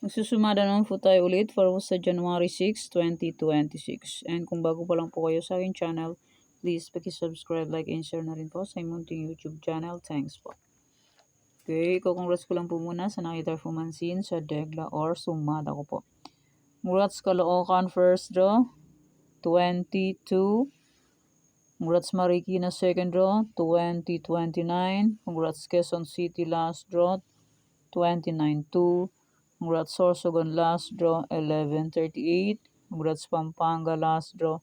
Magsusumada naman po tayo ulit for sa January 6, 2026. And kung bago pa lang po kayo sa aking channel, please paki-subscribe, like, and share na rin po sa munting YouTube channel. Thanks po. Okay, congrats ko lang po muna sa nakita fumansin sa degla or sumada ko po. Congrats Caloocan first draw, 22. Congrats Marikina second draw, 2029. Congrats Quezon City last draw, 29-2. Congrats Sorsogon last draw, 11-38. Congrats Pampanga last draw,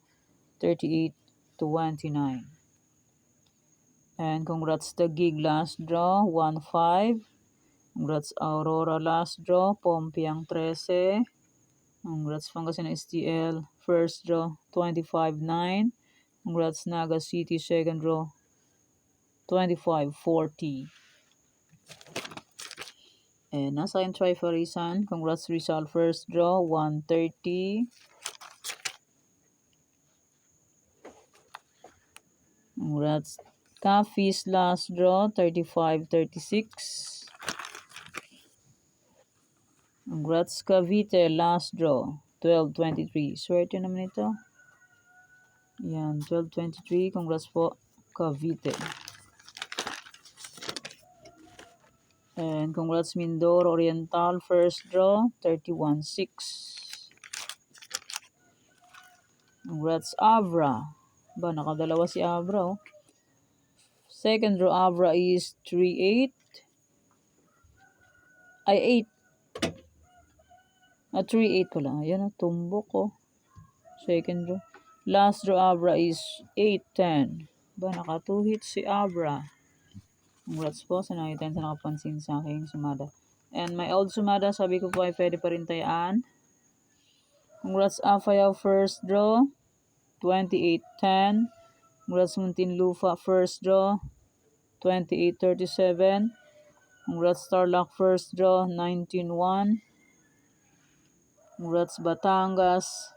38-29. And congrats Taguig last draw, 1-5. Congrats Aurora last draw, Pompiang 13. Congrats Pangasinan STL first draw, 25-9. Congrats Naga City second draw, 25-40. And nasa akin try for Rizal. Congrats Rizal first draw, 130. Congrats Cafies last draw, 35-36. Congrats Cavite last draw, 12-23. Swerte naman ito. Yan, 12-23. Congrats po Cavite. And congrats Mindoro Oriental first draw, 31-6. Congrats Abra. Ba, nakadalawa si Abra oh. Second draw Abra is 3-8. Ay, 8. 3-8 pala. Ayan, tumbok oh. Second draw. Last draw Abra is 8-10. Ba, naka 2 hits si Abra. Congrats po sa nakita sa nakapansin sa aking sumada. And my old sumada, sabi ko po ay pwede pa rin tayaan. Congrats Afayaw first draw, 28-10. Congrats Muntinlupa first draw, 28-37. Congrats Tarlac first draw, 19-1. Congrats Batangas,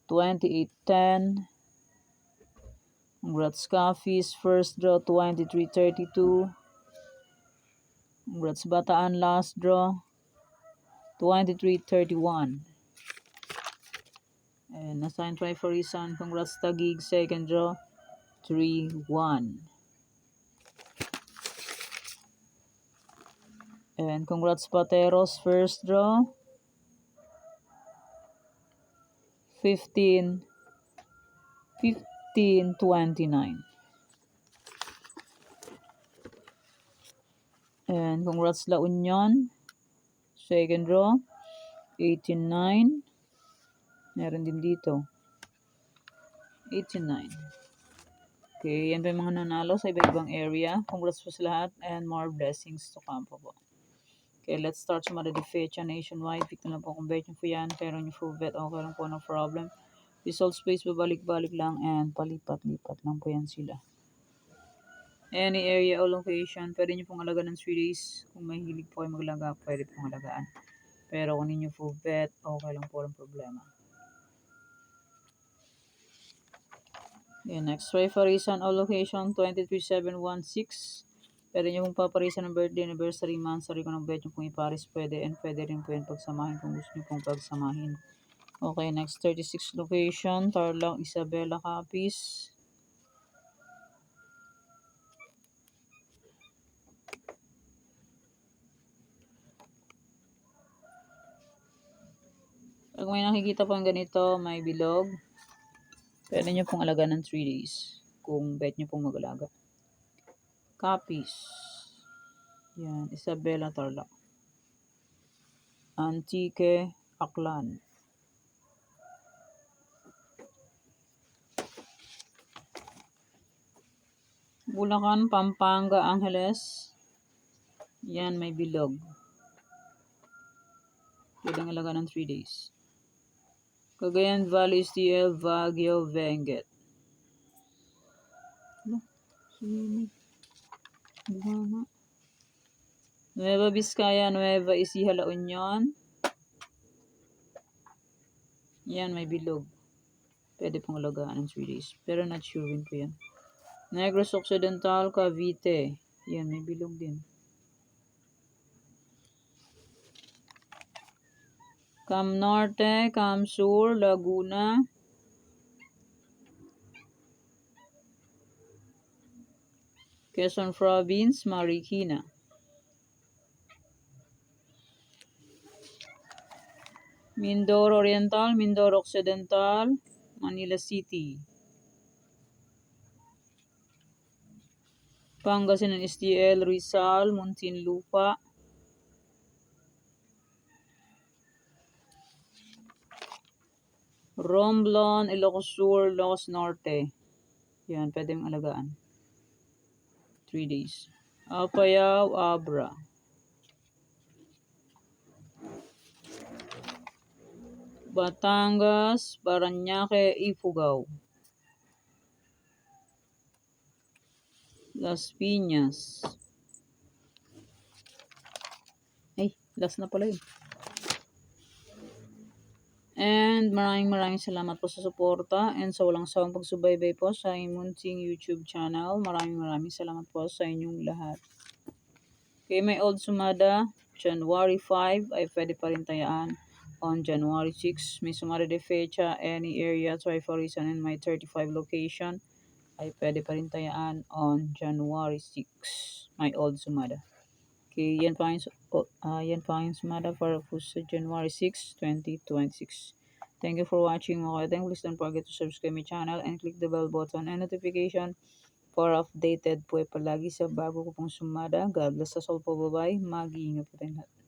28-10. Congrats Cafies first draw, 23-32. Congrats Bataan last draw, 23-31. And assigned try for Rizal. Congrats Taguig second draw, 3-1. And congrats Pateros first draw, 15-29. And congrats La Union second draw, 18-9. Meron din dito, 18-9. Okay, yan pa yung mga nanalo sa iba-ibang area. Congrats po sa lahat and more blessings to come po. Okay, let's start sa mga fecha nationwide. Pick na lang po kung bet nyo po yan. Pero nyo full bet, okay lang po, no problem. Result space, babalik-balik lang and palipat-lipat lang po yan sila. Any area o location, pwede nyo pong alagaan ng 3 days. Kung may hilig po kayo maglaga, pwede pong alagaan. Pero kung ninyo full bet, okay lang po, walang problema. Okay, next try for reason o location, 23716. Pwede nyo pong paparisan ng birthday, anniversary, month, sarili ko ng bet nyo pong iparis, pwede, and pwede rin po yung pagsamahin kung gusto nyo pong pagsamahin. Okay, next 36 location, Tarlac, Isabela, Capiz. Pag may nakikita pong ganito, may bilog, pwede nyo pong alagaan ng 3 days kung bet nyo pong mag-alaga. Capiz. Yan, Isabela, Tarlac. Antique, Aklan. Bulacan, Pampanga, Angeles. Yan, may bilog. Pwedeng alagaan ng 3 days. Cagayan Valley, STL, Baguio, Benguet. Nueva Vizcaya, Nueva Ecija, La Union. Yan, may bilog. Pwede pong alagaan ng 3 days. Pero not sure rin po yan. Negros Occidental, Cavite. Yan, may bilog din. Cam Norte, Cam Sur, Laguna, Quezon Province, Marikina. Mindoro Oriental, Mindoro Occidental, Manila City. Pangasinan STL, Rizal, Muntinlupa. Romblon, Ilocos Sur, Ilocos Norte. Yan, pwede mong alagaan. 3 days. Apayao, Abra. Batangas, Parañaque, Ifugao. Las Piñas. Ay, last na pala yun. And maraming salamat po sa suporta and sa walang sawang pagsubaybay po sa Munting YouTube channel. Maraming salamat po sa inyong lahat. Okay, may old sumada, January 5 ay pwede pa rin tayaan. On January 6, may sumada de fecha, any area, try for reason and my 35 location ay pwede pa rin tayaan on January 6. May old sumada. Okay, yan pa yung sumada para po sa January 6, 2026. Thank you for watching mga kadeng. Please don't forget to subscribe my channel and click the bell button and notification for updated po palagi sa bago ko pong sumada. God bless us all po. Bye-bye. Mag-iingat po tayo lahat.